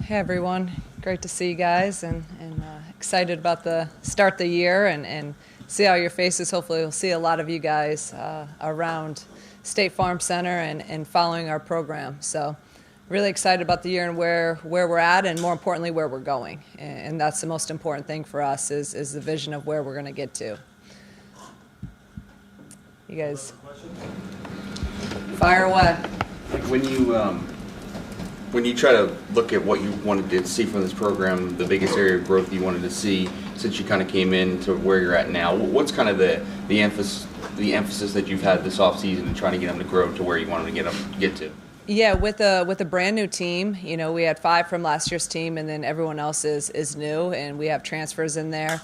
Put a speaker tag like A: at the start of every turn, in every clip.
A: Hey everyone, great to see you guys and excited about the start the year and see all your faces. Hopefully we'll see a lot of you guys around State Farm Center and following our program. So really excited about the year and where we're at and more importantly where we're going. And that's the most important thing for us is the vision of where we're going to get to. You guys fire away.
B: When you try to look at what you wanted to see from this program, the biggest area of growth you wanted to see since you kind of came in to where you're at now, what's kind of the emphasis that you've had this offseason in trying to get them to grow to where you wanted to get to?
A: Yeah, with a brand new team, we had 5 from last year's team, and then everyone else is new, and we have transfers in there.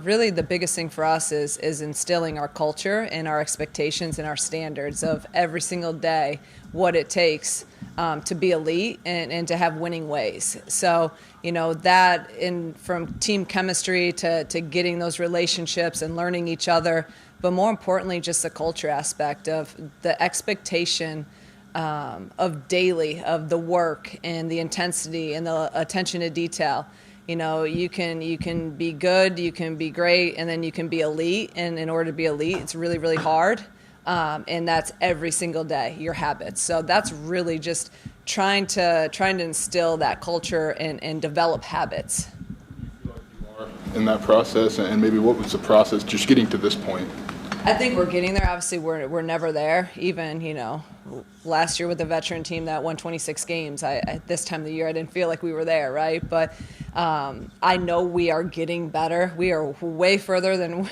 A: Really, the biggest thing for us is instilling our culture and our expectations and our standards of every single day, what it takes to be elite and to have winning ways. So, that from team chemistry to getting those relationships and learning each other, but more importantly, just the culture aspect of the expectation of daily, of the work and the intensity and the attention to detail. You can be good, you can be great, and then you can be elite. And in order to be elite, it's really, really hard. And that's every single day, your habits. So that's really just trying to instill that culture and develop habits.
C: In that process, and maybe what was the process just getting to this point?
A: I think we're getting there. Obviously, we're never there. Even, last year with the veteran team that won 26 games, at this time of the year, I didn't feel like we were there, right? But I know we are getting better. We are way further than,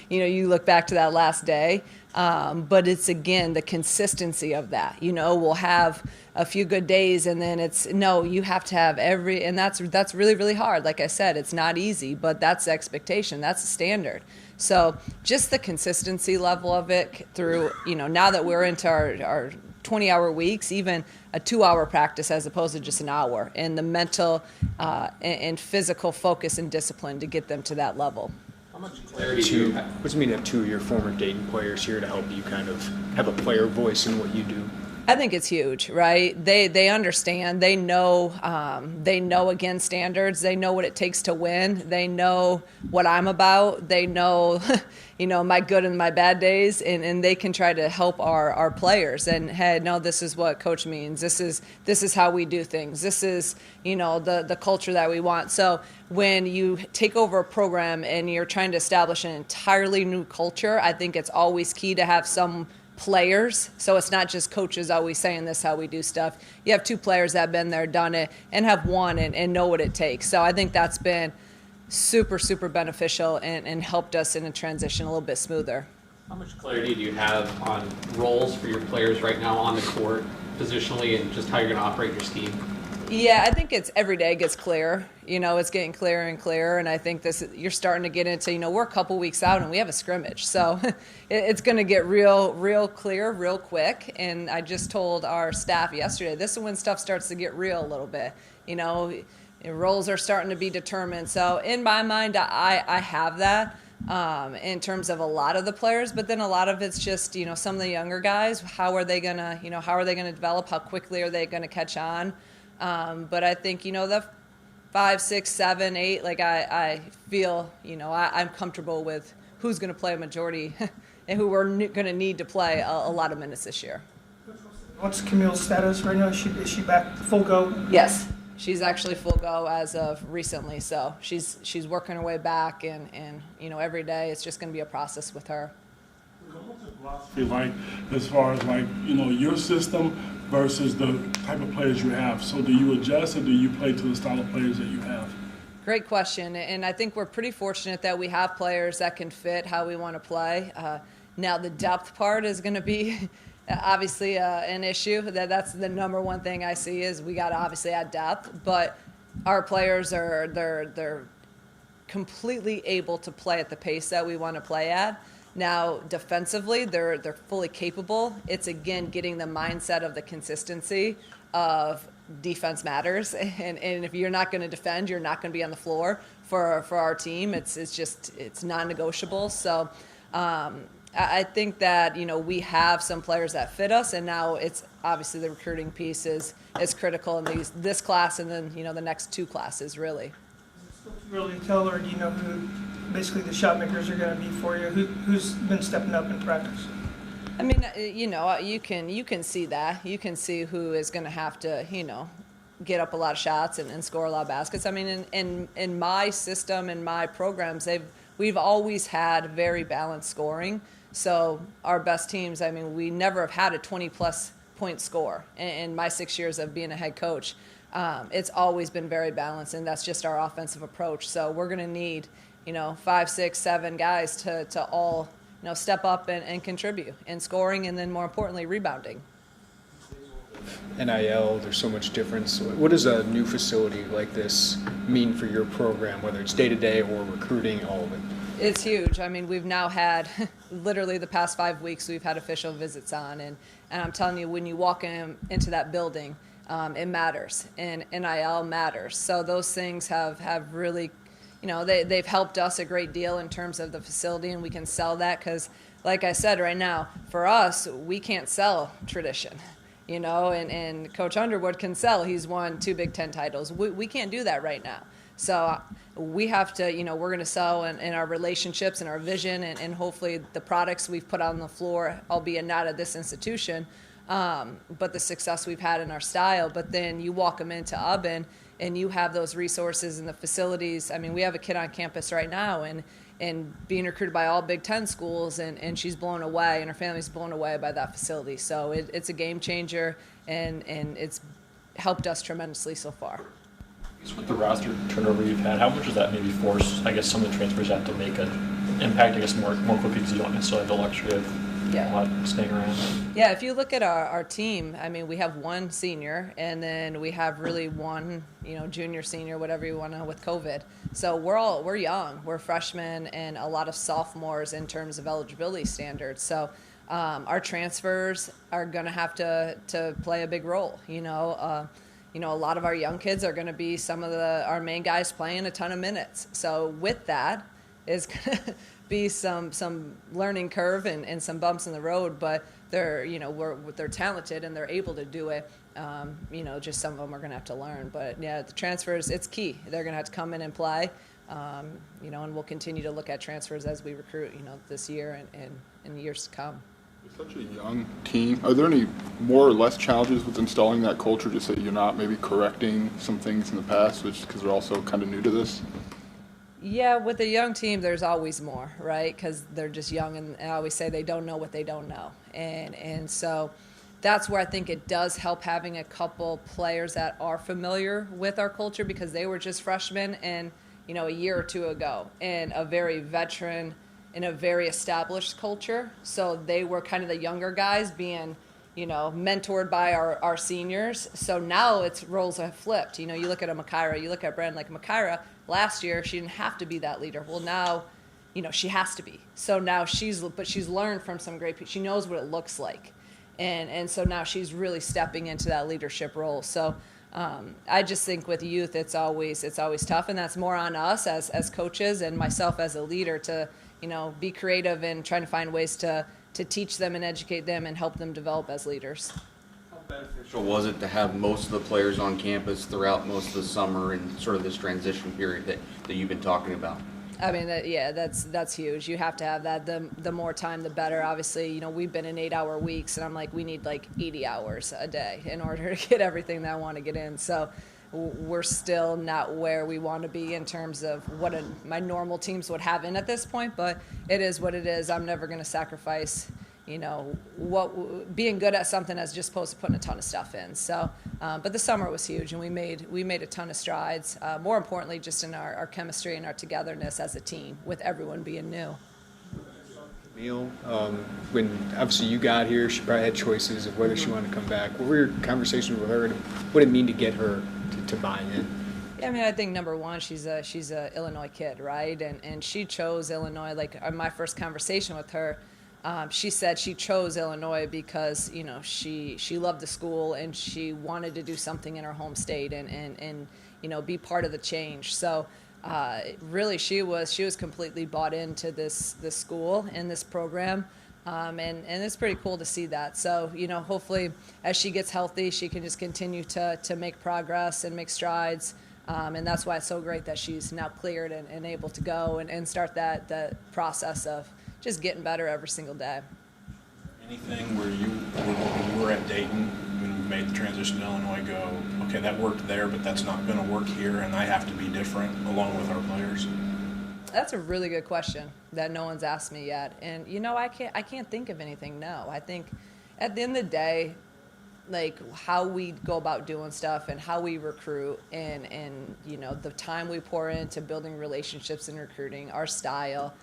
A: you look back to that last day. But it's, again, the consistency of that. We'll have a few good days, and then you have to have and that's really, really hard. Like I said, it's not easy, but that's the expectation. That's the standard. So just the consistency level of it through, now that we're into our 20-hour weeks, even a 2-hour practice as opposed to just an hour, and the mental and physical focus and discipline to get them to that level.
D: How much clarity do you have? What does it mean to have 2 of your former Dayton players here to help you kind of have a player voice in what you do?
A: I think it's huge, right? They understand. They know again standards. They know what it takes to win. They know what I'm about. They know, my good and my bad days, and they can try to help our players. And hey, no, this is what coach means. This is how we do things. This is the culture that we want. So when you take over a program and you're trying to establish an entirely new culture, I think it's always key to have some players. So it's not just coaches always saying this is how we do stuff. You have 2 players that have been there, done it, and have won and know what it takes. So I think that's been super, super beneficial and helped us in a transition a little bit smoother.
E: How much clarity do you have on roles for your players right now on the court, positionally, and just how you're going to operate your scheme?
A: Yeah, I think it's every day gets clearer. It's getting clearer and clearer, and I think you're starting to get into, we're a couple weeks out and we have a scrimmage, so it's going to get real clear, real quick. And I just told our staff yesterday, this is when stuff starts to get real a little bit. Roles are starting to be determined. So in my mind, I have that in terms of a lot of the players, but then a lot of it's just some of the younger guys. How are they gonna develop? How quickly are they gonna catch on? But I think, the 5, 6, 7, 8, I feel, I'm comfortable with who's going to play a majority and who we're going to need to play a lot of minutes this year.
F: What's Camille's status right now? Is she back full go?
A: Yes. She's actually full go as of recently. So she's working her way back and every day it's just going to be a process with her.
G: What's your philosophy like as far as your system versus the type of players you have? So do you adjust or do you play to the style of players that you have?
A: Great question, and I think we're pretty fortunate that we have players that can fit how we want to play. Now the depth part is going to be obviously an issue. That's the number one thing I see is we got to obviously add depth, but our players they're completely able to play at the pace that we want to play at. Now, defensively, they're fully capable. It's, again, getting the mindset of the consistency of defense matters. And if you're not going to defend, you're not going to be on the floor for our team. It's non-negotiable. So I think that, we have some players that fit us, and now it's obviously the recruiting piece is critical in this class and then, the next two classes, really.
F: Still too early to tell, or do you know who basically the shot makers are going to be for you? Who's been stepping up in practice?
A: I mean, you can see that. You can see who is going to have to, get up a lot of shots and score a lot of baskets. I mean, in my system, in my programs, we've always had very balanced scoring. So our best teams, I mean, we never have had a 20-plus point score in my 6 years of being a head coach. It's always been very balanced, and that's just our offensive approach. So we're going to need, 5, 6, 7 guys to all, step up and contribute in scoring and then, more importantly, rebounding.
D: NIL, there's so much difference. What does a new facility like this mean for your program, whether it's day-to-day or recruiting, all of it?
A: It's huge. I mean, we've now had, literally the past 5 weeks, we've had official visits on. And I'm telling you, when you walk into that building, it matters. And NIL matters. So those things have really, they've helped us a great deal in terms of the facility, and we can sell that because, like I said, right now, for us, we can't sell tradition. And Coach Underwood can sell. He's won 2 Big Ten titles. We can't do that right now. So we have to, we're going to sell in our relationships and our vision and hopefully the products we've put on the floor, albeit not at this institution, but the success we've had in our style. But then you walk them into Ubben and you have those resources and the facilities. I mean, we have a kid on campus right now and being recruited by all Big Ten schools, and she's blown away, and her family's blown away by that facility. So it's a game changer, and it's helped us tremendously so far.
H: With the roster turnover you've had, how much does that maybe force, I guess, some of the transfers have to make an impact, I guess, more quickly because you don't necessarily have the luxury of a lot staying around?
A: Yeah, if you look at our team, I mean, we have 1 senior, and then we have really 1, junior, senior, whatever you want to, with COVID. So we're young. We're freshmen and a lot of sophomores in terms of eligibility standards. So our transfers are going to have to play a big role, a lot of our young kids are going to be some of our main guys playing a ton of minutes. So with that is going to be some learning curve and some bumps in the road, but they're talented and they're able to do it. Just some of them are going to have to learn. But yeah, the transfers, it's key. They're going to have to come in and play. And we'll continue to look at transfers as we recruit, this year and in years to come.
C: With such a young team, are there any more or less challenges with installing that culture, just that you're not maybe correcting some things in the past, which because they're also kind of new to this?
A: Yeah, with a young team, there's always more, right? Because they're just young, and I always say they don't know what they don't know. And so that's where I think it does help having a couple players that are familiar with our culture because they were just freshmen and, a year or 2 ago, and a very veteran in a very established culture. So they were kind of the younger guys being, mentored by our seniors. So now its roles have flipped. You look at a Makaira, you look at Brand, like Makaira, last year she didn't have to be that leader. Well, now, she has to be. So now she's learned from some great people. She knows what it looks like. And so now she's really stepping into that leadership role. So I just think with youth, it's always tough, and that's more on us as coaches and myself as a leader to, be creative and trying to find ways to teach them and educate them and help them develop as leaders.
B: How beneficial was it to have most of the players on campus throughout most of the summer and sort of this transition period that you've been talking about?
A: I mean, that's huge. You have to have that. The more time, the better. Obviously, we've been in 8-hour weeks, and I'm like, we need like 80 hours a day in order to get everything that I want to get in. So we're still not where we want to be in terms of what my normal teams would have in at this point, but it is what it is. I'm never going to sacrifice, being good at something as just opposed to putting a ton of stuff in. So, but the summer was huge, and we made a ton of strides. More importantly, just in our chemistry and our togetherness as a team, with everyone being new.
D: Camille, when obviously you got here, she probably had choices of whether she wanted to come back. What were your conversations with her, and what did it mean to get her to buy in?
A: Yeah, I mean, I think number one, she's a Illinois kid, right? And she chose Illinois. Like my first conversation with her, she said she chose Illinois because she loved the school and she wanted to do something in her home state and be part of the change. So really she was completely bought into this school and this program. And it's pretty cool to see that. So, hopefully as she gets healthy, she can just continue to make progress and make strides. And that's why it's so great that she's now cleared and able to go and start that process of just getting better every single day.
I: Anything where when you were at Dayton, when you made the transition to Illinois, go, okay, that worked there, but that's not going to work here, and I have to be different along with our players?
A: That's a really good question that no one's asked me yet. And, I can't think of anything, no. I think at the end of the day, like how we go about doing stuff and how we recruit and the time we pour into building relationships and recruiting, our style,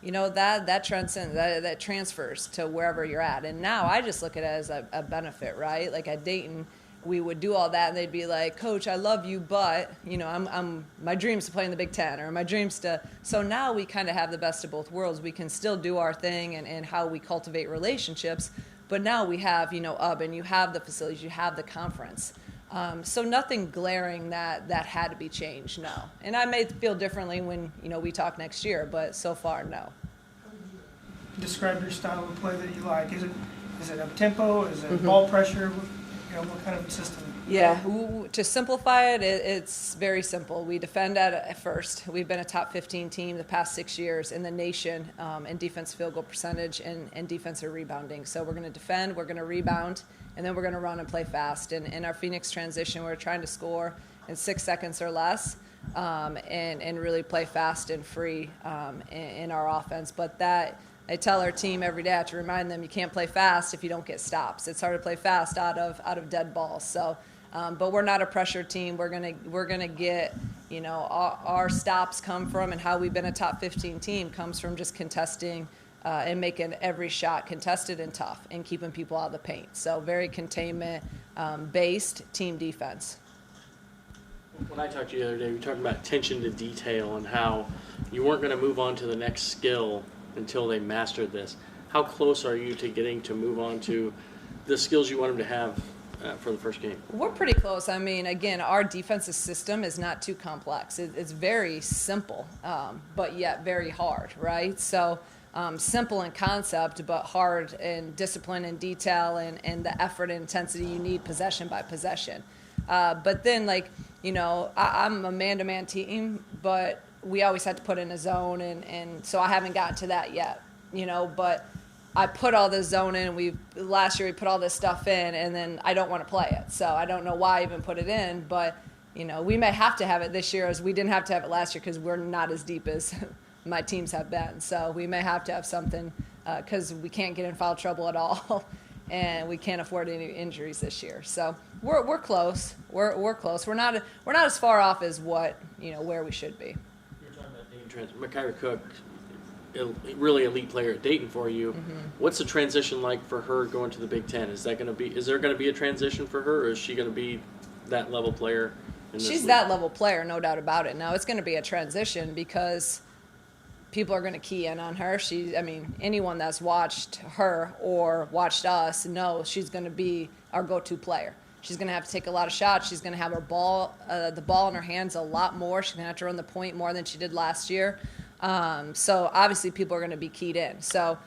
A: that transcends, that transfers to wherever you're at. And now I just look at it as a benefit, right? Like at Dayton, we would do all that and they'd be like, Coach, I love you, but I'm my dream's to play in the Big Ten, or my dream's to. So now we kind of have the best of both worlds. We can still do our thing and how we cultivate relationships, but now we have and you have the facilities, you have the conference. So nothing glaring that had to be changed, no. And I may feel differently when we talk next year, but so far, no.
F: Describe your style of play that you like. Is it up tempo? Is it ball pressure? What kind of system?
A: Yeah, to simplify it, it's very simple. We defend at first. We've been a top 15 team the past 6 years in the nation in defense field goal percentage and defensive rebounding. So we're going to defend, we're going to rebound, and then we're going to run and play fast. And in our Phoenix transition, we're trying to score in 6 seconds or less and really play fast and free in our offense. But that, I tell our team every day, I have to remind them, you can't play fast if you don't get stops. It's hard to play fast out of dead balls. So, but we're not a pressure team. We're gonna get, our stops come from, and how we've been a top 15 team comes from just contesting and making every shot contested and tough and keeping people out of the paint. So very containment based team defense.
J: When I talked to you the other day, we were talking about attention to detail and how you weren't going to move on to the next skill until they mastered this. How close are you to getting to move on to the skills you want them to have for the first game?
A: We're pretty close. I mean, again, our defensive system is not too complex. It's very simple, but yet very hard, right? So simple in concept, but hard in discipline and detail and the effort and intensity you need possession by possession. But then, I'm a man-to-man team, but we always had to put in a zone, and so I haven't gotten to that yet, but I put all this zone in. Last year we put all this stuff in, and then I don't want to play it. So I don't know why I even put it in, but, we may have to have it this year as we didn't have to have it last year because we're not as deep as my teams have been. So we may have to have something because we can't get in foul trouble at all. And we can't afford any injuries this year, so we're close. We're close. We're not as far off as what where we should be.
J: You're talking about Dayton Makira Cook, really elite player at Dayton for you. Mm-hmm. What's the transition like for her going to the Big Ten? Is there going to be a transition for her, or is she going to be that level player?
A: She's that level player, no doubt about it. Now it's going to be a transition because people are going to key in on her. Anyone that's watched her or watched us knows she's going to be our go-to player. She's going to have to take a lot of shots. She's going to have the ball in her hands a lot more. She's going to have to run the point more than she did last year. So obviously people are going to be keyed in. So,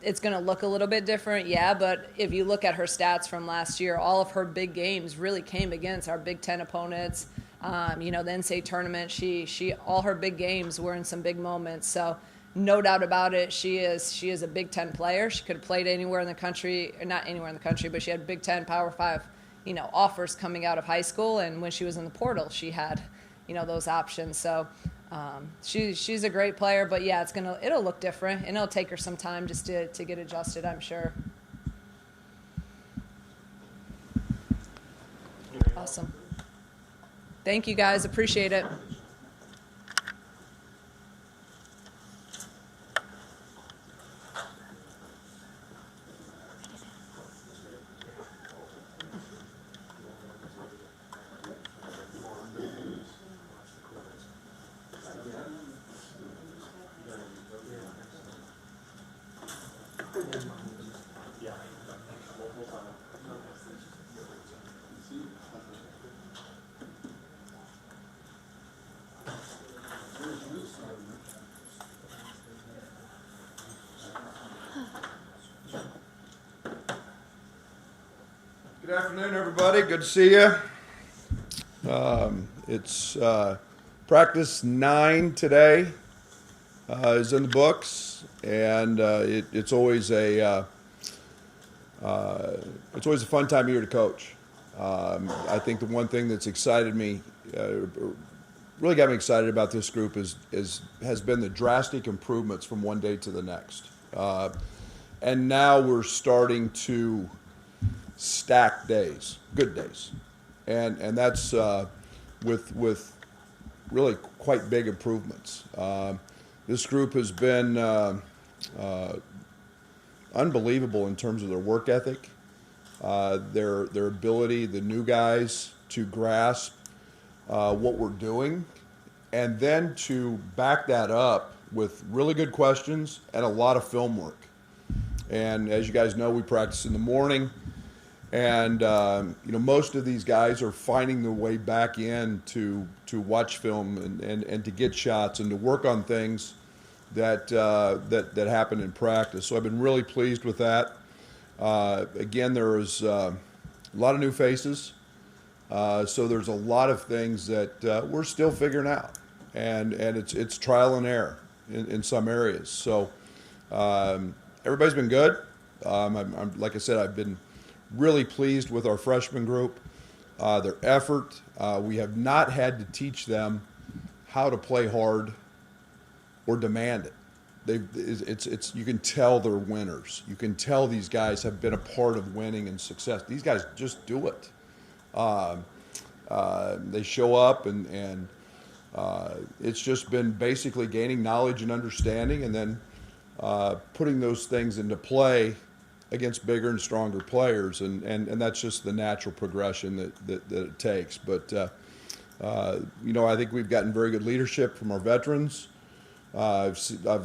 A: it's going to look a little bit different, yeah, but if you look at her stats from last year, all of her big games really came against our Big Ten opponents. The NCAA tournament, she all her big games were in some big moments. So no doubt about it, she is a Big Ten player. She could have played anywhere in the country, or not anywhere in the country, but she had Big Ten, Power 5, offers coming out of high school. And when she was in the portal, she had, those options. So she's a great player, but yeah, it'll look different, and it'll take her some time just to get adjusted, I'm sure. Awesome. Thank you, guys. Appreciate it.
K: Good afternoon, everybody. Good to see you. It's practice 9 today is in the books, and it's always a fun time of year to coach. I think the one thing that's excited me, really got me excited about this group has been the drastic improvements from one day to the next, and now we're starting to stack days, good days, and that's with really quite big improvements. This group has been unbelievable in terms of their work ethic, their ability, the new guys, to grasp what we're doing, and then to back that up with really good questions and a lot of film work. And as you guys know, we practice in the morning. And most of these guys are finding their way back in to watch film and to get shots and to work on things that happen in practice. So I've been really pleased with that. Again, there is a lot of new faces, so there's a lot of things that we're still figuring out, and it's trial and error in some areas. So everybody's been good. I'm like I said, I've been really pleased with our freshman group, their effort. We have not had to teach them how to play hard or demand it. You can tell they're winners. You can tell these guys have been a part of winning and success. These guys just do it. They show up, and it's just been basically gaining knowledge and understanding, and then putting those things into play against bigger and stronger players, and that's just the natural progression that it takes. But I think we've gotten very good leadership from our veterans. I've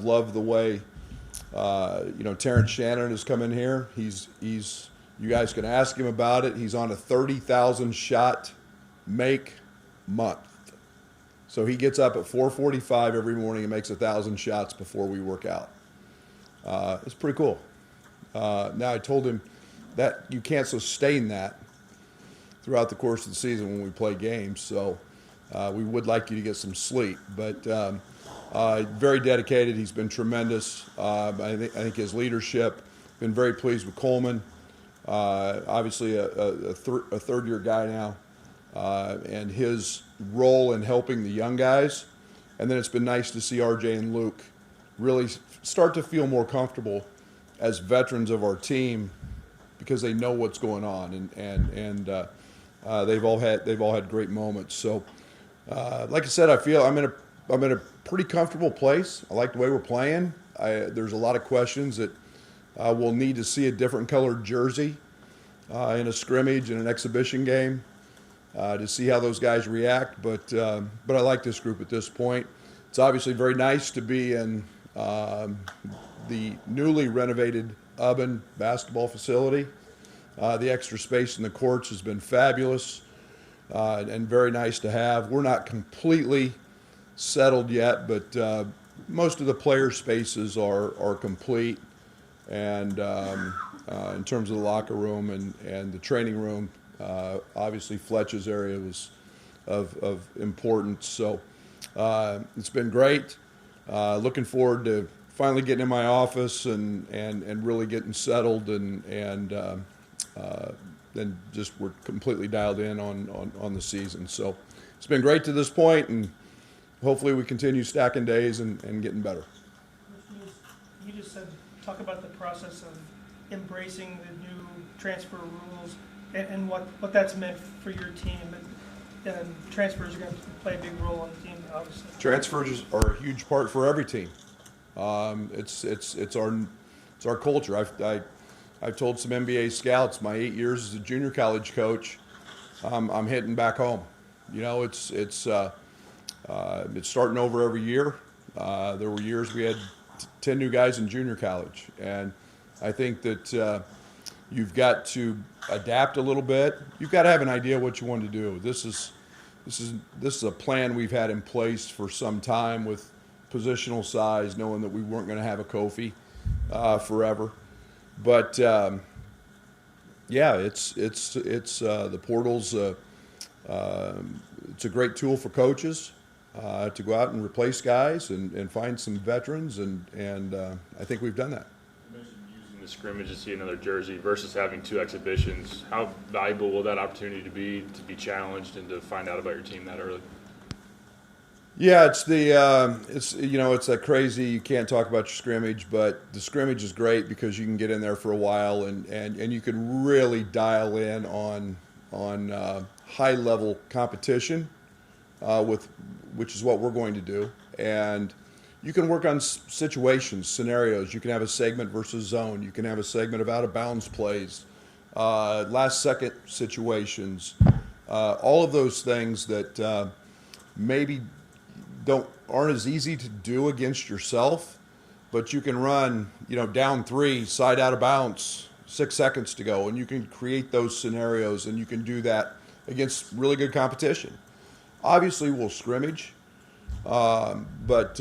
K: loved the way Terence Shannon has come in here. He's you guys can ask him about it. He's on a 30,000 shot make month, so he gets up at 4:45 every morning and makes 1,000 shots before we work out. It's pretty cool. Now, I told him that you can't sustain that throughout the course of the season when we play games, so we would like you to get some sleep. But very dedicated. He's been tremendous. I think his leadership, been very pleased with Coleman. Obviously a third-year guy now, and his role in helping the young guys. And then it's been nice to see RJ and Luke really start to feel more comfortable as veterans of our team, because they know what's going on, and they've all had great moments. So, like I said, I feel I'm in a pretty comfortable place. I like the way we're playing. There's a lot of questions that we'll need to see a different colored jersey in a scrimmage and an exhibition game to see how those guys react. But I like this group at this point. It's obviously very nice to be in the newly renovated Ubben basketball facility. The extra space in the courts has been fabulous and very nice to have. We're not completely settled yet, but most of the player spaces are complete. And in terms of the locker room and the training room, obviously Fletch's area was of importance. So it's been great. Looking forward to finally getting in my office and really getting settled, and then just we're completely dialed in on the season. So it's been great to this point, and hopefully we continue stacking days and getting better.
F: You just said, talk about the process of embracing the new transfer rules and what that's meant for your team. And transfers are going to play a big role on the team, obviously. Transfers
K: are a huge part for every team. It's our culture. I've told some NBA scouts my 8 years as a junior college coach, I'm hitting back home. It's starting over every year. There were years we had 10 new guys in junior college, and I think that you've got to adapt a little bit. You've got to have an idea what you want to do. This is a plan we've had in place for some time with positional size, knowing that we weren't going to have a Kofi forever. But Yeah, it's the portal's. It's a great tool for coaches to go out and replace guys and find some veterans, and I think we've done that.
H: You mentioned using the scrimmage to see another jersey versus having 2 exhibitions. How valuable will that opportunity be challenged and to find out about your team that early?
K: Yeah, it's that crazy, you can't talk about your scrimmage, but the scrimmage is great because you can get in there for a while and you can really dial in on high level competition which is what we're going to do, and you can work on situations, scenarios. You can have a segment versus zone. You can have a segment of out of bounds plays, last second situations, all of those things that maybe aren't as easy to do against yourself, but you can run, down 3, side out of bounds, 6 seconds to go, and you can create those scenarios, and you can do that against really good competition. Obviously, we'll scrimmage, but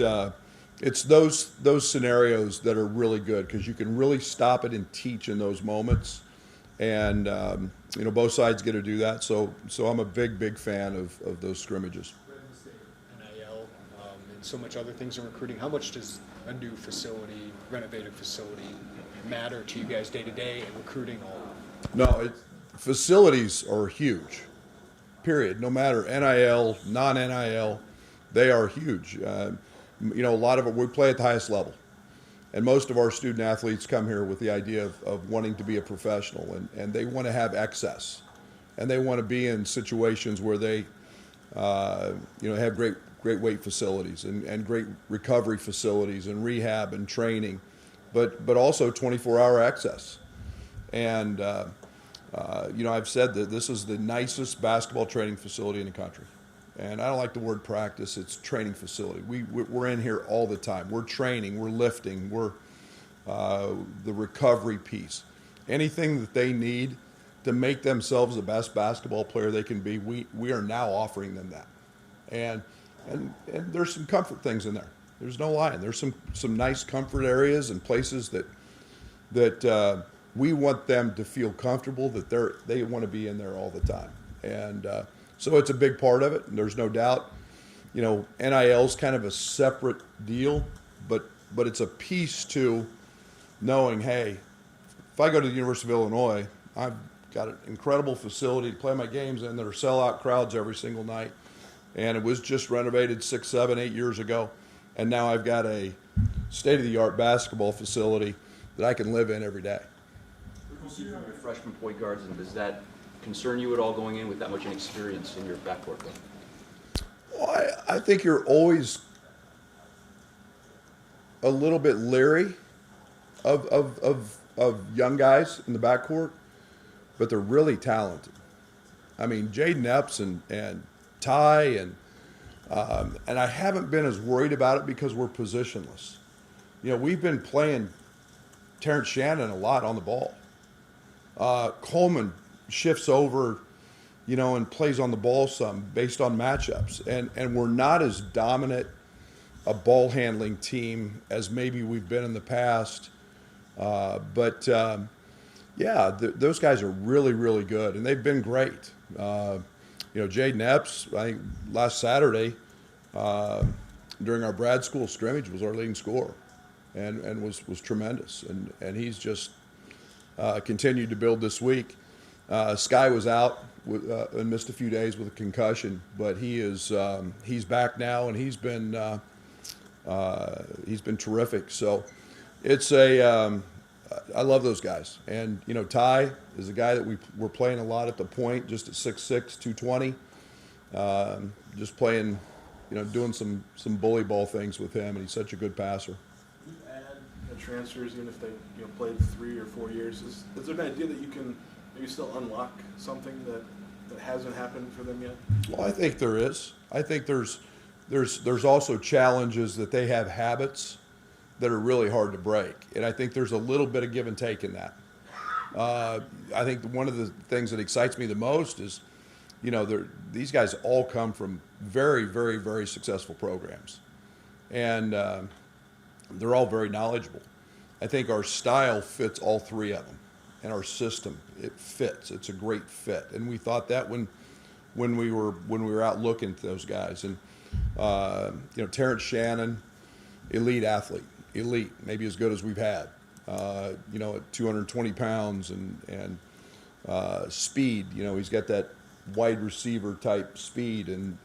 K: it's those scenarios that are really good because you can really stop it and teach in those moments, and both sides get to do that. So I'm a big fan of those scrimmages.
D: NIL and so much other things in recruiting. How much does a new facility, renovated facility, matter to you guys day to day in recruiting all?
K: No, facilities are huge. Period. No matter NIL, non-NIL, they are huge. A lot of it, we play at the highest level. And most of our student athletes come here with the idea of wanting to be a professional, and they want to have excess. And they want to be in situations where they have great weight facilities and great recovery facilities and rehab and training, but also 24-hour access. And I've said that this is the nicest basketball training facility in the country. And I don't like the word practice, it's training facility. We're in here all the time. We're training, we're lifting, we're the recovery piece. Anything that they need to make themselves the best basketball player they can be, we are now offering them that. And there's some comfort things in there. There's no lying. There's some nice comfort areas and places that we want them to feel comfortable that they want to be in there all the time. And so it's a big part of it, and there's no doubt. NIL's kind of a separate deal, but it's a piece to knowing, hey, if I go to the University of Illinois, I've got an incredible facility to play my games in that are sellout crowds every single night. And it was just renovated 6, 7, 8 years ago. And now I've got a state-of-the-art basketball facility that I can live in every day.
B: Your freshman point guards, and does that concern you at all going in with that much inexperience in your backcourt?
K: Well, I think you're always a little bit leery of young guys in the backcourt, but they're really talented. I mean, Jaden Epps and Ty and I haven't been as worried about it because we're positionless. We've been playing Terence Shannon a lot on the ball. Coleman shifts over, and plays on the ball some based on matchups. And we're not as dominant a ball handling team as maybe we've been in the past. Those guys are really, really good, and they've been great. Jaden Epps, I think last Saturday during our Brad School scrimmage was our leading scorer and was tremendous. And he's just continued to build this week. Sky was out and missed a few days with a concussion, but he's back now, and he's been terrific. So it's I love those guys. And Ty is a guy that we're playing a lot at the point, just at 6'6", 220. Just playing, doing some bully ball things with him, and he's such a good passer.
L: You add the transfers, even if they played 3 or 4 years. Is there an idea that you can maybe still unlock something that hasn't happened for them yet?
K: Well, I think there is. I think there's also challenges that they have habits that are really hard to break, and I think there's a little bit of give and take in that. I think one of the things that excites me the most is, these guys all come from very, very, very successful programs, and they're all very knowledgeable. I think our style fits all 3 of them, and our system. It fits. It's a great fit, and we thought that when we were out looking at those guys. And Terence Shannon, elite athlete, elite, maybe as good as we've had. At 220 pounds and speed. He's got that wide receiver type speed, and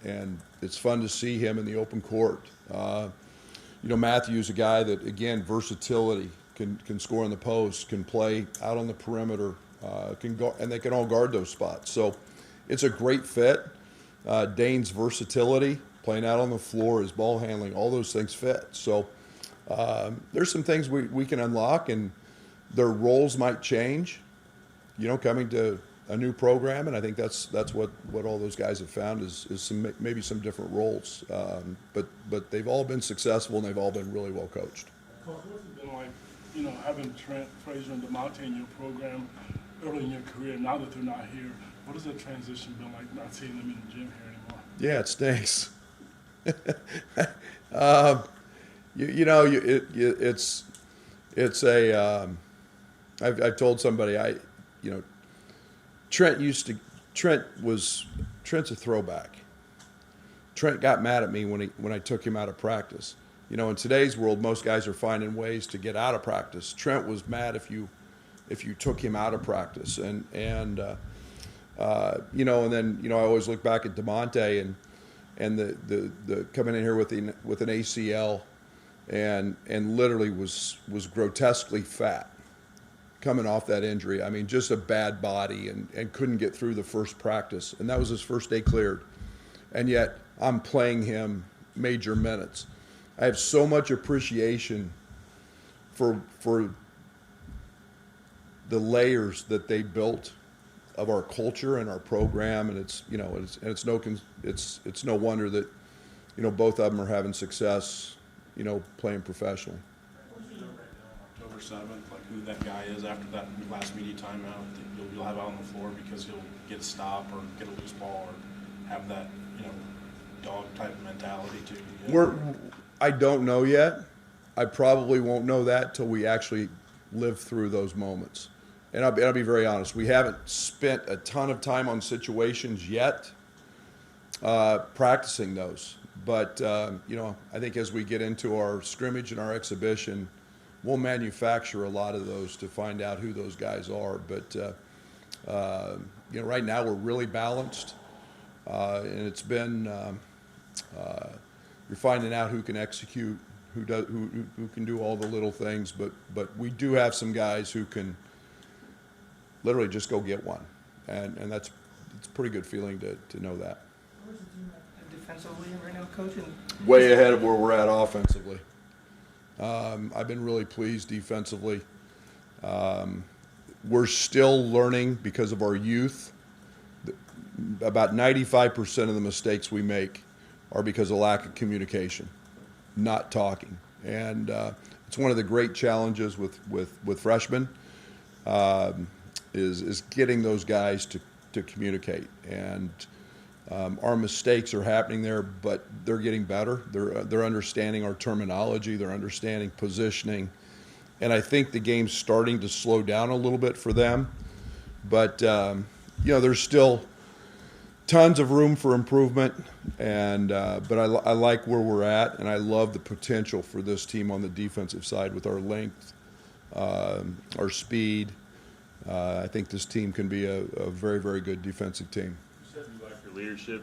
K: it's fun to see him in the open court. Matthew's a guy that, again, versatility, can score in the post, can play out on the perimeter, can go, and they can all guard those spots. So it's a great fit. Dane's versatility, playing out on the floor, his ball handling, all those things fit. So there's some things we can unlock, and their roles might change, coming to a new program, and I think that's what all those guys have found is maybe some different roles. But they've all been successful, and they've all been really well coached.
G: Coach, what's it been like, having Trent, Frazier, and DeMonte in your program early in your career? Now that they're not here, what has that transition been like, not seeing them in the gym here anymore?
K: Yeah, it stinks. It's a. I've told somebody Trent's a throwback. Trent got mad at me when I took him out of practice. In today's world, most guys are finding ways to get out of practice. Trent was mad if you took him out of practice, and then I always look back at DeMonte and the coming in here with an ACL and literally was grotesquely fat coming off that injury. I mean, just a bad body and couldn't get through the first practice, and that was his first day cleared, and yet I'm playing him major minutes. I have so much appreciation for the layers that they built of our culture and our program, and it's no wonder that both of them are having success, playing professionally.
I: October 7th, like who that guy is after that last media timeout that you'll have out on the floor because he'll get a stop or get a loose ball or have that dog type mentality to you.
K: I don't know yet. I probably won't know that till we actually live through those moments. And I'll be very honest. We haven't spent a ton of time on situations yet, practicing those. But I think as we get into our scrimmage and our exhibition, we'll manufacture a lot of those to find out who those guys are. But right now we're really balanced, and it's been you're finding out who can execute, who can do all the little things. But we do have some guys who can literally just go get one, and it's a pretty good feeling to know that.
F: Where's the team at defensively right now, Coach?
K: Way ahead of where we're at offensively. I've been really pleased defensively. We're still learning because of our youth. About 95% of the mistakes we make are because of lack of communication, not talking. And it's one of the great challenges with freshmen is getting those guys to communicate. And our mistakes are happening there, but they're getting better. They're understanding our terminology. They're understanding positioning. And I think the game's starting to slow down a little bit for them. But, there's still tons of room for improvement. And but I like where we're at, and I love the potential for this team on the defensive side with our length, our speed. I think this team can be a very, very good defensive team.
M: You said you like your leadership.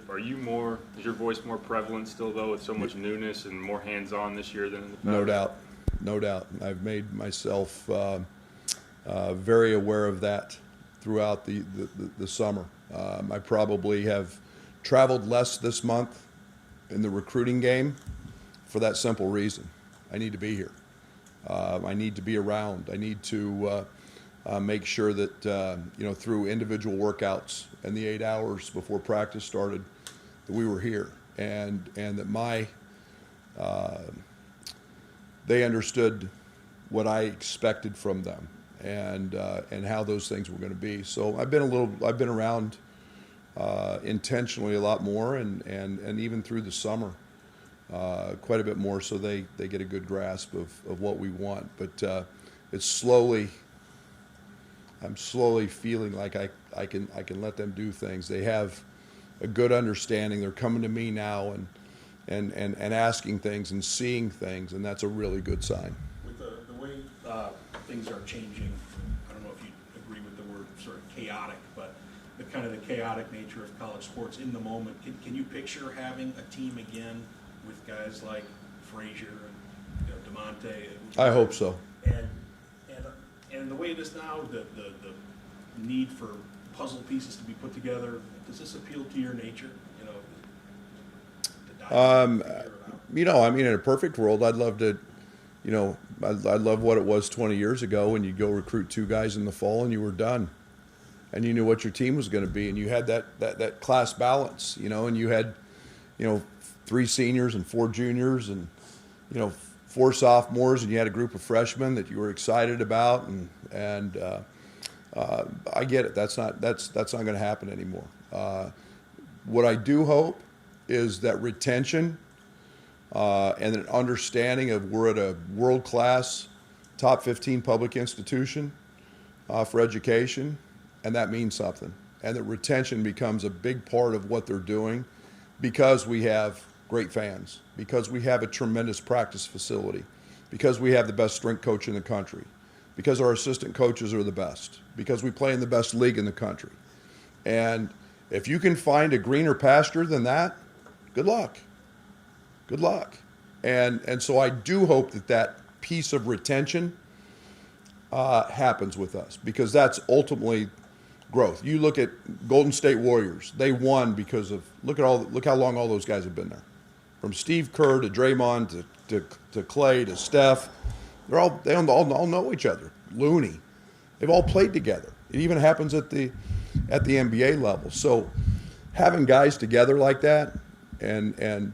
M: Is your voice more prevalent still, though, with so much newness and more hands-on this year than in the past? No doubt. I've made myself
K: very aware of that throughout the summer. I probably have traveled less this month in the recruiting game for that simple reason. I need to be here. I need to be around. I need to make sure that, through individual workouts and the 8 hours before practice started, that we were here and that they understood what I expected from them and how those things were going to be. So I've been around intentionally a lot more and even through the summer quite a bit more, so they get a good grasp of what we want. But it's slowly I'm slowly feeling like I can let them do things. They have a good understanding. They're coming to me now and asking things and seeing things, and that's a really good sign.
I: With the way things are changing, I don't know if you agree with the word sort of chaotic, but the kind of the chaotic nature of college sports in the moment, can you picture having a team again with guys like Frazier and DeMonte?
K: I hope so.
I: And the way it is now, the need for puzzle pieces to be put together, does this appeal to your nature?
K: I mean, in a perfect world, I'd love to, I love what it was 20 years ago when you go recruit 2 guys in the fall and you were done, and you knew what your team was going to be, and you had that class balance, and you had, 3 seniors and 4 juniors and, 4 sophomores, and you had a group of freshmen that you were excited about, and I get it. That's not going to happen anymore. What I do hope is that retention and an understanding of we're at a world-class, top 15 public institution for education, and that means something. And that retention becomes a big part of what they're doing because we have great fans, because we have a tremendous practice facility, because we have the best strength coach in the country, because our assistant coaches are the best, because we play in the best league in the country. And if you can find a greener pasture than that, good luck. Good luck. And so I do hope that piece of retention happens with us, because that's ultimately growth. You look at Golden State Warriors. They won because of look how long all those guys have been there. From Steve Kerr to Draymond to Clay to Steph. They all know each other. Looney. They've all played together. It even happens at the NBA level. So having guys together like that, and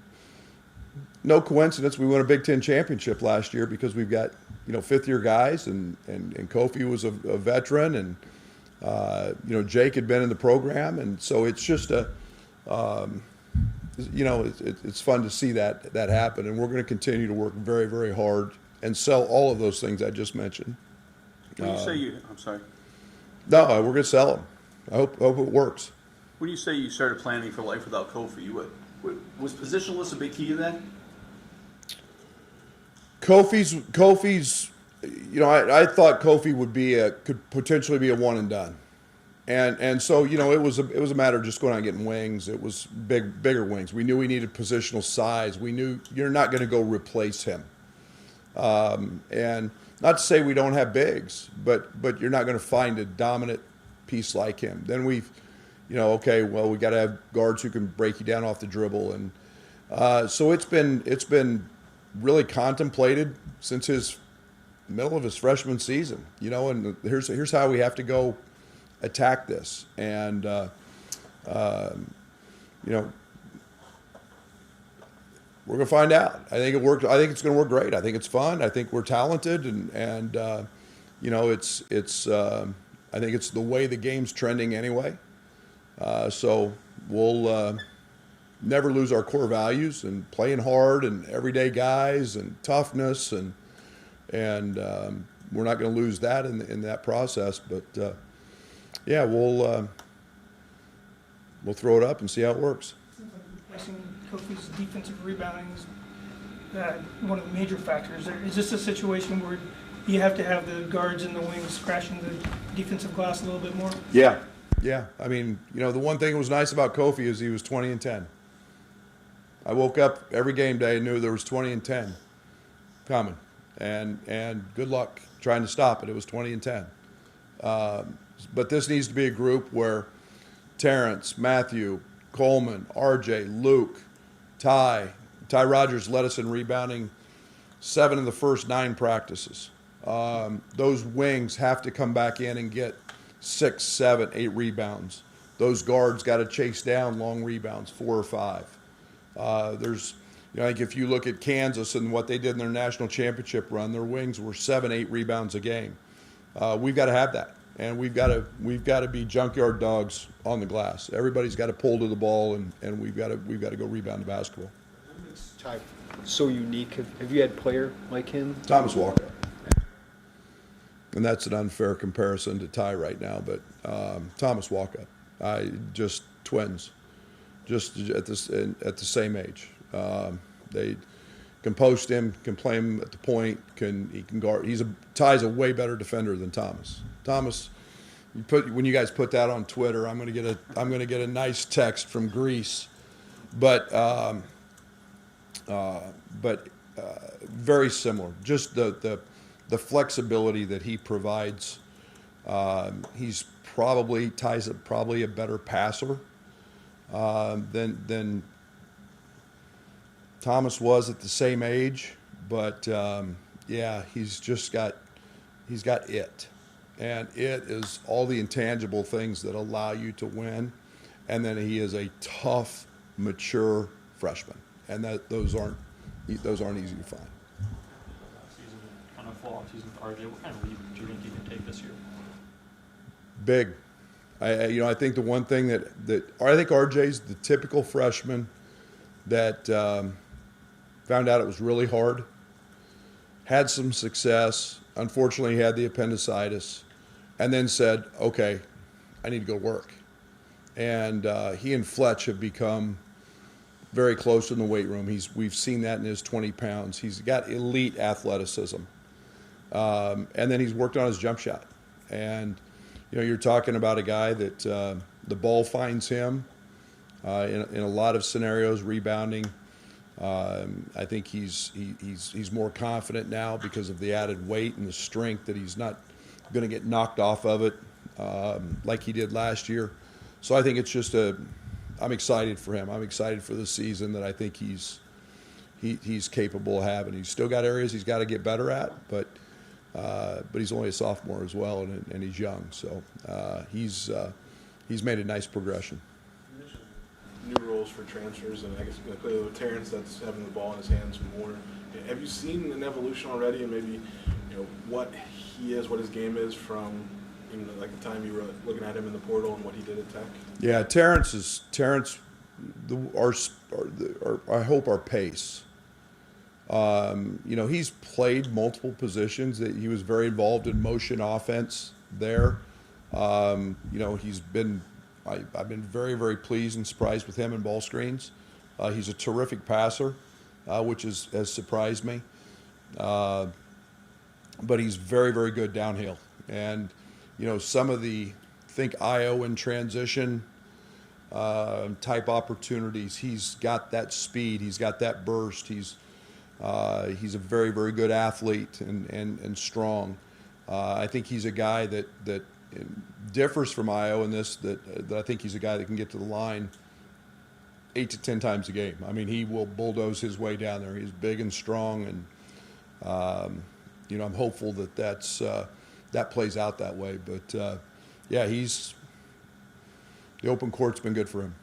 K: no coincidence, we won a Big Ten championship last year because we've got 5th-year guys, and Kofi was a veteran, and Jake had been in the program, and so it's just it's fun to see that happen, and we're going to continue to work very, very hard and sell all of those things I just mentioned.
N: When you say I'm sorry.
K: No, we're going to sell them. I hope it works.
N: When you say you started planning for life without Kofi, was positionless a big key to that?
K: Kofi's, I thought Kofi could potentially be a one and done, and so it was a matter of just going out and getting wings. It was bigger wings. We knew we needed positional size. We knew you're not going to go replace him, and not to say we don't have bigs, but you're not going to find a dominant piece like him. Then we got to have guards who can break you down off the dribble, and so it's been really contemplated since his middle of his freshman season, and here's how we have to go attack this, and we're gonna find out. I think it worked. I think it's gonna work great. I think it's fun. I think we're talented, and it's I think it's the way the game's trending anyway. So we'll never lose our core values and playing hard and everyday guys and toughness, and we're not going to lose that in that process. But we'll throw it up and see how it works.
F: Seems like replacing Kofi's defensive rebounding is one of the major factors. Is this a situation where you have to have the guards and the wings crashing the defensive glass a little bit more?
K: Yeah. I mean, the one thing that was nice about Kofi is he was 20 and 10. I woke up every game day and knew there was 20 and 10 coming, and good luck trying to stop it. It was 20 and 10. But this needs to be a group where Terence, Matthew, Coleman, RJ, Luke, Ty Rogers led us in rebounding 7 of the first 9 practices. Those wings have to come back in and get 6, 7, 8 rebounds. Those guards got to chase down long rebounds, 4 or 5. I think if you look at Kansas and what they did in their national championship run, their wings were 7, 8 rebounds a game. We've got to have that, and we've got to be junkyard dogs on the glass. Everybody's got to pull to the ball, and we've got to go rebound the basketball.
D: What makes Ty so unique? Have you had a player like him?
K: Thomas Walker. and that's an unfair comparison to Ty right now, but Thomas Walkup, just twins, just at the same age. They can post him, can play him at the point, he can guard. Ty's a way better defender than Thomas. Thomas, when you guys put that on Twitter, I'm gonna get a nice text from Greece, but very similar. Just the flexibility that he provides. Ty's probably a better passer than Thomas was at the same age, but yeah, he's got it, and it is all the intangible things that allow you to win, and then he is a tough, mature freshman, and those aren't easy to find.
H: Season, kind of fall off season for RJ. What kind of leap do you think he can take this year?
K: Big. I think the one thing that I think RJ's the typical freshman that found out it was really hard, had some success. Unfortunately, he had the appendicitis, and then said, "Okay, I need to go work." And he and Fletch have become very close in the weight room. We've seen that in his 20 pounds. He's got elite athleticism, and then he's worked on his jump shot. And you're talking about a guy that the ball finds him in a lot of scenarios, rebounding. I think he's more confident now because of the added weight and the strength that he's not going to get knocked off of it like he did last year. So I think it's just I'm excited for him. I'm excited for the season that I think he's capable of having. He's still got areas he's got to get better at, but he's only a sophomore as well, and he's young. So he's made a nice progression.
L: New roles for transfers, and I guess clearly with Terence, that's having the ball in his hands more. Have you seen an evolution already, and maybe what he is, what his game is from like the time you were looking at him in the portal and what he did at Tech?
K: Yeah, Terence. I hope our pace. He's played multiple positions. That he was very involved in motion offense there. He's been. I've been very, very pleased and surprised with him in ball screens. He's a terrific passer, which has surprised me. But he's very, very good downhill. And, some of think IO in transition type opportunities, he's got that speed, he's got that burst. He's a very, very good athlete and strong. I think he's a guy that differs from Io in this, that I think he's a guy that can get to the line 8 to 10 times a game. I mean, he will bulldoze his way down there. He's big and strong, and I'm hopeful that plays out that way. But yeah, the open court's been good for him.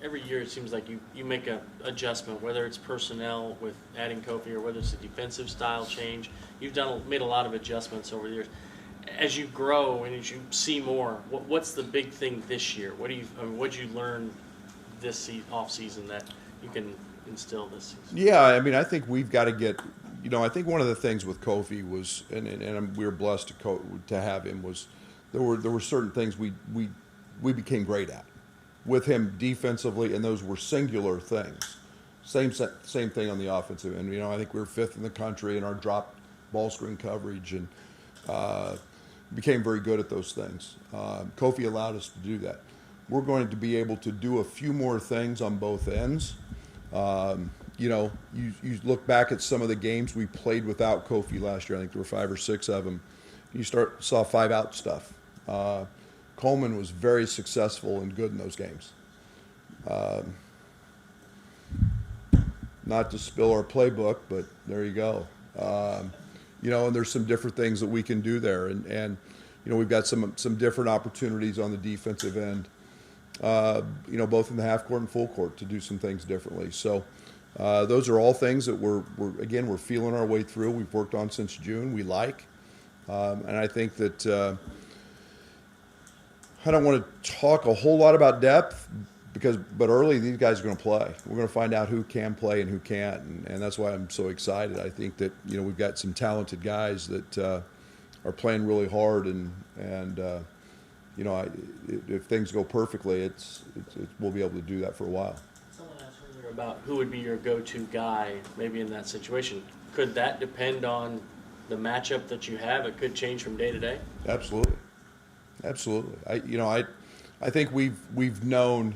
J: Every year it seems like you make an adjustment, whether it's personnel with adding Kofi or whether it's a defensive style change. You've made a lot of adjustments over the years. As you grow and as you see more, what's the big thing this year? What did you learn this off season that you can instill this season? Yeah,
K: I think we've got to get. I think one of the things with Kofi was, and we were blessed to have him, was there were certain things we became great at with him defensively, and those were singular things. Same thing on the offensive end. I think we were 5th in the country in our drop ball screen coverage, and became very good at those things. Kofi allowed us to do that. We're going to be able to do a few more things on both ends. You look back at some of the games we played without Kofi last year. I think there were 5 or 6 of them. You saw 5-out stuff. Coleman was very successful and good in those games. Not to spill our playbook, but there you go. And there's some different things that we can do there, and we've got some different opportunities on the defensive end, both in the half court and full court to do some things differently. So those are all things that we're feeling our way through. We've worked on since June. We like, and I think that I don't want to talk a whole lot about depth but early these guys are going to play. We're going to find out who can play and who can't, and that's why I'm so excited. I think that we've got some talented guys that are playing really hard, and you know, if things go perfectly, we'll be able to do that for a while.
J: Someone asked earlier about who would be your go-to guy, maybe in that situation. Could that depend on the matchup that you have? It could change from day to day.
K: Absolutely, absolutely. I think we've known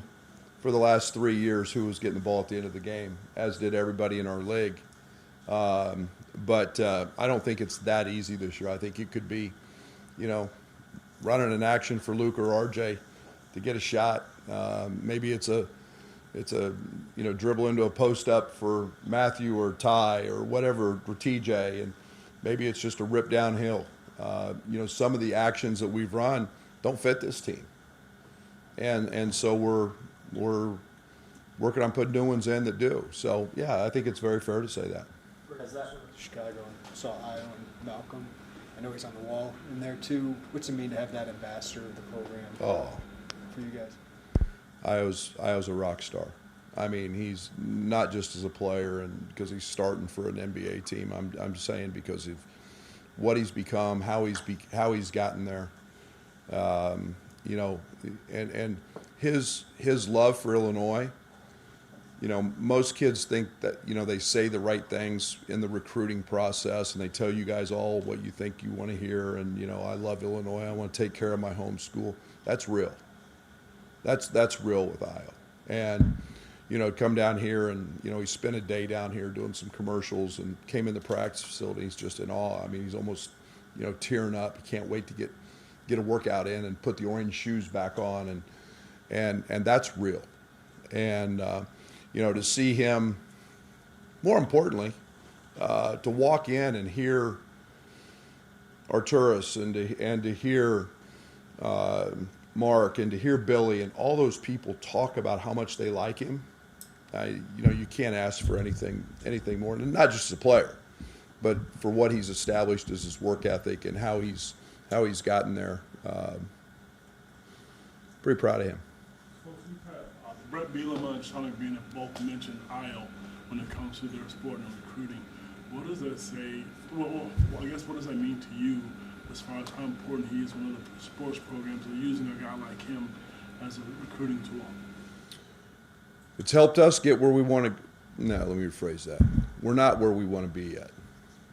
K: for the last 3 years who was getting the ball at the end of the game, as did everybody in our league. But I don't think it's that easy this year. I think it could be, you know, running an action for Luke or RJ to get a shot. Maybe it's a you know, dribble into a post up for Matthew or Ty or whatever, or TJ, and maybe it's just a rip downhill. You know, some of the actions that we've run don't fit this team, and so we're working on putting new ones in that do. So yeah, I think it's very fair to say that.
D: As that Chicago saw Io and Malcolm, I know he's on the wall in there too. What's it mean to have that ambassador of the program for you guys?
K: Io's a rock star. I mean, he's not just as a player and because he's starting for an NBA team. I'm saying because of what he's become, how he's gotten there. You know, and his love for Illinois. You know, most kids think that, you know, they say the right things in the recruiting process and they tell you guys all what you think you want to hear. And, you know, I love Illinois. I want to take care of my home school. That's real. That's real with Io. And, you know, come down here and, you know, he spent a day down here doing some commercials and came in the practice facility. He's just in awe. I mean, he's almost, you know, tearing up. He can't wait to get a workout in and put the orange shoes back on. And that's real. And, you know, to see him, more importantly, to walk in and hear Arturas and to hear Mark and to hear Billy and all those people talk about how much they like him, you know, you can't ask for anything more, and not just as a player, but for what he's established as his work ethic and how he's gotten there. Pretty proud of him.
G: Brett Bielema and Shauna Green have both mentioned Io when it comes to their sport and recruiting. What does that say? Well, I guess what does that mean to you as far as how important he is when other sports programs are using a guy like him as a recruiting tool?
K: It's helped us get where we want to. No, let me rephrase that. We're not where we want to be yet.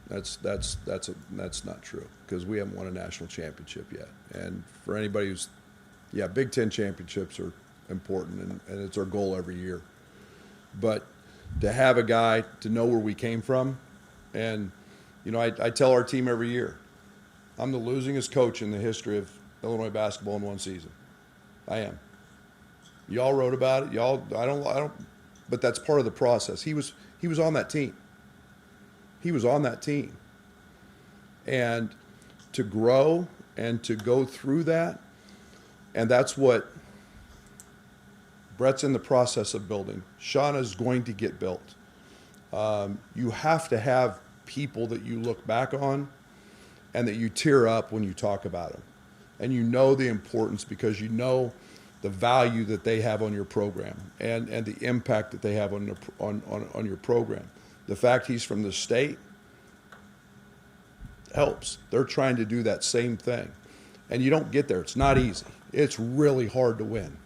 K: That's not true because we haven't won a national championship yet. And for anybody who's, Big Ten championships are important, and it's our goal every year. But to have a guy to know where we came from, and you know, I tell our team every year, I'm the losingest coach in the history of Illinois basketball in one season. I am. Y'all wrote about it. I don't. But that's part of the process. He was on that team. He was on that team, and to grow and to go through that, and that's what Brett's in the process of building. Shauna's going to get built. You have to have people that you look back on and that you tear up when you talk about them. And you know the importance because you know the value that they have on your program and the impact that they have on your program. The fact he's from the state helps. They're trying to do that same thing. And you don't get there. It's not easy. It's really hard to win.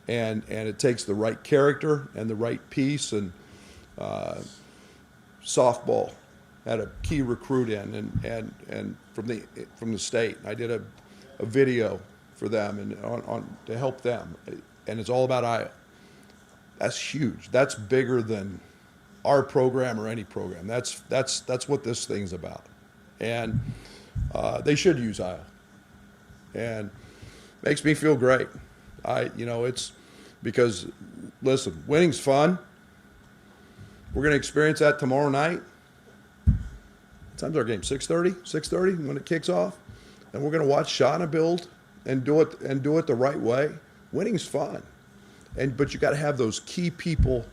K: And it takes the right character and the right piece. And softball had a key recruit in and from the state. I did a video for them and on to help them, and it's all about Io. That's huge. That's bigger than our program or any program. That's what this thing's about. And they should use Io. And makes me feel great. It's because, listen, winning's fun. We're going to experience that tomorrow night. What time's our game? 6:30 when it kicks off. And we're going to watch Shauna build and do it the right way. Winning's fun. But you got to have those key people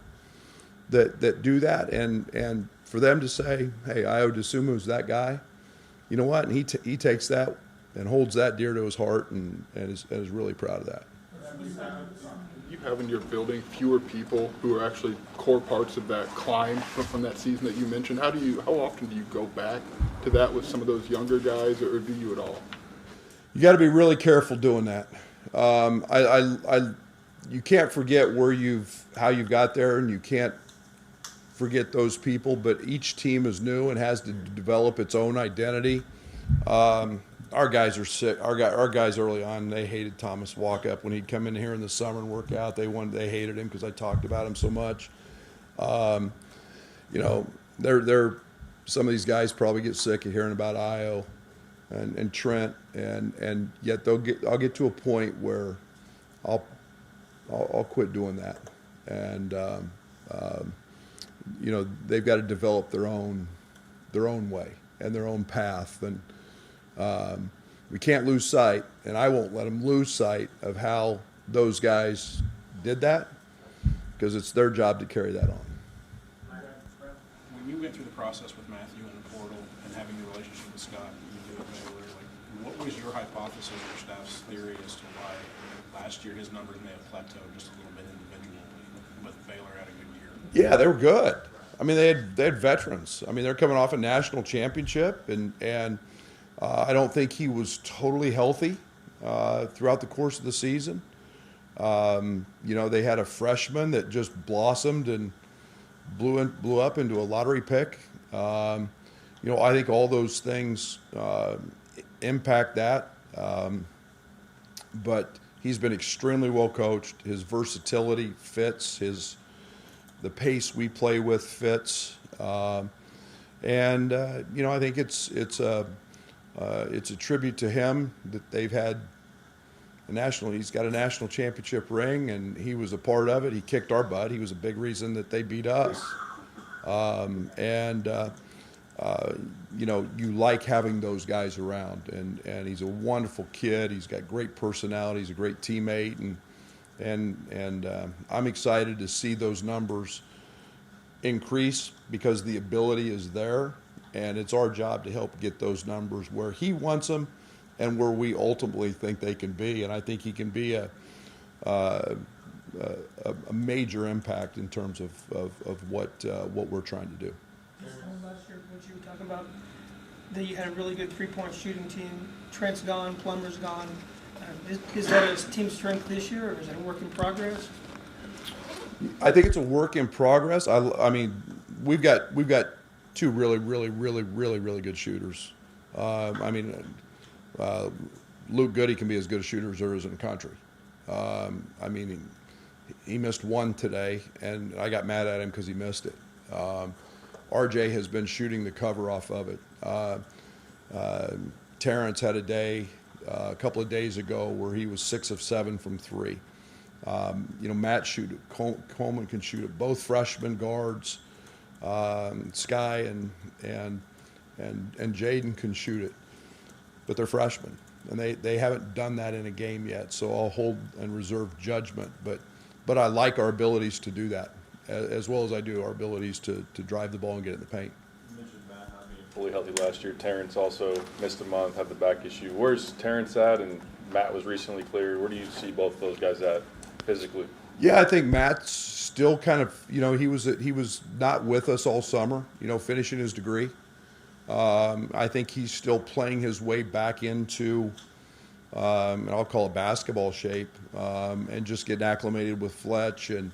K: that do that. And for them to say, hey, Io DeSumo's that guy, you know what? And he takes that and holds that dear to his heart and is really proud of that.
I: You
C: have in your building fewer people who are actually core parts of that climb from that season that you mentioned? How often do you go back to that with some of those younger guys, or do you at all?
K: You got to be really careful doing that. You can't forget how you've got there, and you can't forget those people. But each team is new and has to develop its own identity. Our guys are sick. Our guys early on, they hated Thomas Walkup when he'd come in here in the summer and work out. They hated him because I talked about him so much. Some of these guys probably get sick of hearing about Io and Trent, and yet I'll get to a point where I'll quit doing that, and they've got to develop their own way and their own path, and we can't lose sight, and I won't let them lose sight of how those guys did that, because it's their job to carry that on.
I: When you went through the process with Matthew in the portal and having the relationship with Scott, you did at Baylor, what was your hypothesis or staff's theory as to why last year his numbers may have plateaued just a little bit individually, but Baylor had a good year?
K: Yeah, they were good. I mean, they had veterans. I mean, they're coming off a national championship, and I don't think he was totally healthy throughout the course of the season. They had a freshman that just blossomed and blew up into a lottery pick. I think all those things impact that. But he's been extremely well coached. His versatility fits. The pace we play with fits. I think it's a tribute to him that they've had he's got a national championship ring, and he was a part of it. He kicked our butt. He was a big reason that they beat us. You like having those guys around, and he's a wonderful kid. He's got great personality. He's a great teammate, and I'm excited to see those numbers increase because the ability is there, and it's our job to help get those numbers where he wants them and where we ultimately think they can be. And I think he can be a major impact in terms of what we're trying to do.
F: Last year, what you were talking about, that you had a really good three-point shooting team. Trent's gone, Plummer's gone. Is that a team strength this year, or is it a work in progress?
K: I think it's a work in progress. I mean, we've got two really good shooters. Luke Goody can be as good a shooter as there is in the country. He missed one today, and I got mad at him because he missed it. RJ has been shooting the cover off of it. Terence had a day a couple of days ago where he was 6 of 7 from 3. Matt shoot it. Coleman can shoot it. Both freshman guards, Sky and Jaden can shoot it, but they're freshmen, and they haven't done that in a game yet. So I'll hold and reserve judgment, but I like our abilities to do that, as well as I do our abilities to drive the ball and get it in the paint.
M: You mentioned Matt not being fully healthy last year. Terence also missed a month, had the back issue. Where's Terence at? And Matt was recently cleared. Where do you see both those guys at physically?
K: Yeah, I think Matt's still kind of, he was not with us all summer, finishing his degree. I think he's still playing his way back into, and I'll call it basketball shape, and just getting acclimated with Fletch and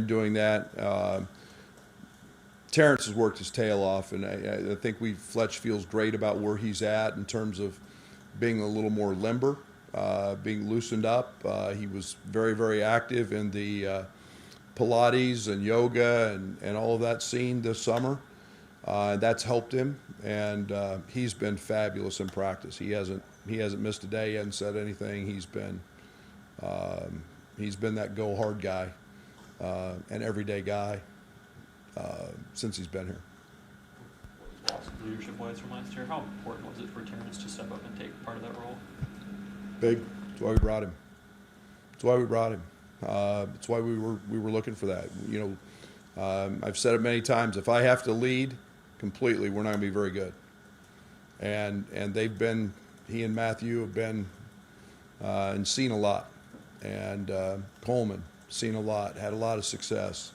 K: doing that. Terence has worked his tail off, and I think Fletch feels great about where he's at in terms of being a little more limber, being loosened up. He was very, very active in the Pilates and yoga and all of that scene this summer. That's helped him, and he's been fabulous in practice. He hasn't missed a day. He hasn't said anything. He's been that go hard guy, an everyday guy since he's been here.
H: Leadership-wise from last year, how important was it for Terence to step up and take part of that role?
K: Big. That's why we brought him. That's why we were looking for that. I've said it many times. If I have to lead completely, we're not going to be very good. And he and Matthew have been and seen a lot. And Coleman, seen a lot, had a lot of success.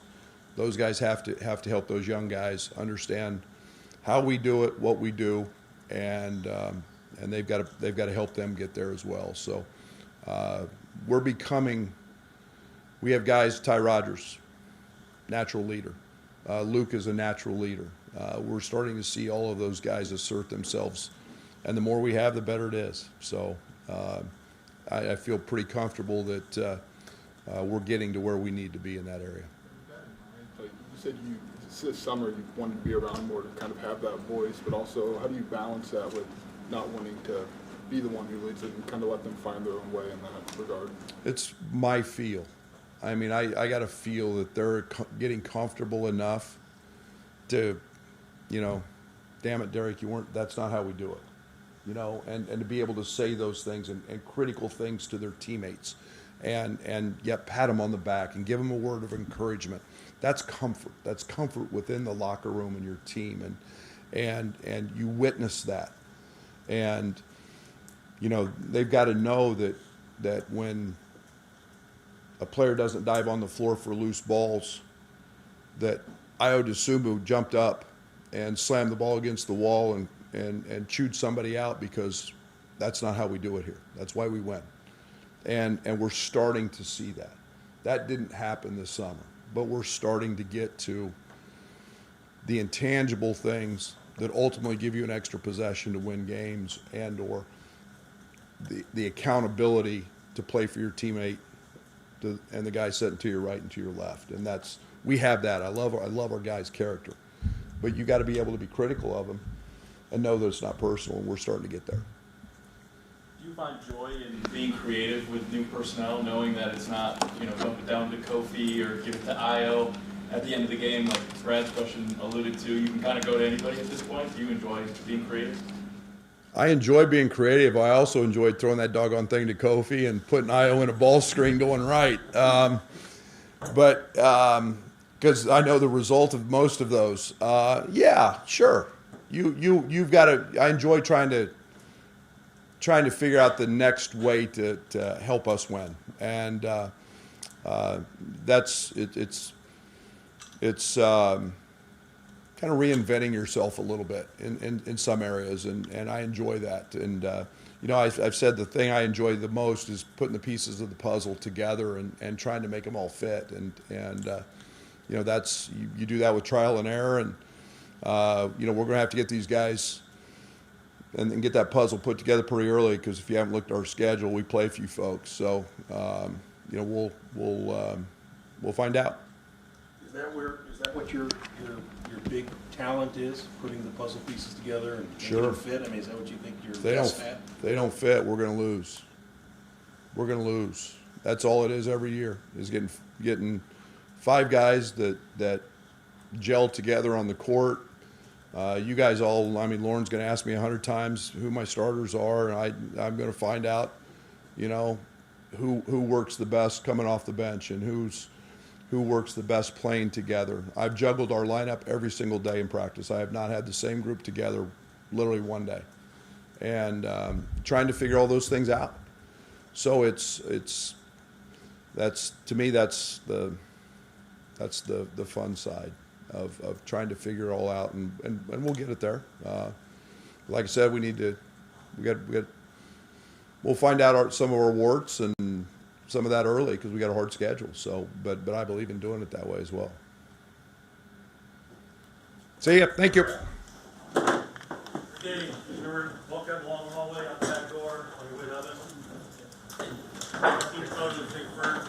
K: Those guys have to help those young guys understand how we do it, what we do, and they've got to help them get there as well. So we have guys, Ty Rogers, natural leader. Luke is a natural leader. We're starting to see all of those guys assert themselves, and the more we have, the better it is. So I feel pretty comfortable that we're getting to where we need to be in that area.
C: Like you said, this summer you wanted to be around more to kind of have that voice, but also how do you balance that with not wanting to be the one who leads it and kind of let them find their own way in that regard? It's my feel. I mean, I got to feel that they're getting comfortable enough to, damn it, Derek, that's not how we do it, and to be able to say those things and critical things to their teammates and yet pat them on the back and give them a word of encouragement. That's comfort. That's comfort within the locker room and your team, and you witness that, and they've got to know that when a player doesn't dive on the floor for loose balls, that Io DeSumo jumped up and slammed the ball against the wall and chewed somebody out, because that's not how we do it here. That's why we win. And we're starting to see that. That didn't happen this summer, but we're starting to get to the intangible things that ultimately give you an extra possession to win games, and or the accountability to play for your teammate and the guy sitting to your right and to your left. And we have that. I love our guys' character, but you got to be able to be critical of them and know that it's not personal, and we're starting to get there.
H: Do you find joy in being creative with new personnel, knowing that it's not, dump it down to Kofi or give it to Io at the end of the game, like Brad's question alluded to? You can kind of go to anybody at this point. Do you enjoy being creative?
K: I enjoy being creative. I also enjoyed throwing that doggone thing to Kofi and putting Io in a ball screen going right. But because I know the result of most of those. Yeah, sure. You've got to. I enjoy trying to figure out the next way to help us win, and it's kind of reinventing yourself a little bit in some areas, and I enjoy that. And I've said the thing I enjoy the most is putting the pieces of the puzzle together and trying to make them all fit. And that's you do that with trial and error. And we're going to have to get these guys and get that puzzle put together pretty early, because if you haven't looked at our schedule, we play a few folks. So we'll find out.
I: Is that what your big talent is, putting the puzzle pieces together and making them fit? I mean, is that what you think you're best at?
K: If they don't fit, we're going to lose. We're going to lose. That's all it is every year, is getting 5 guys that gel together on the court. You guys all, Lauren's going to ask me 100 times who my starters are, and I'm going to find out, who works the best coming off the bench and who works the best playing together. I've juggled our lineup every single day in practice. I have not had the same group together literally one day, and trying to figure all those things out. So that's to me that's the fun side of trying to figure it all out, and we'll get it there. Like I said, we'll find out some of our warts and some of that early, because we got a hard schedule. So, but I believe in doing it that way as well. See ya. Thank you.
O: Okay, you're walking along the hallway out the back door on your way to others. Keep going to the big first.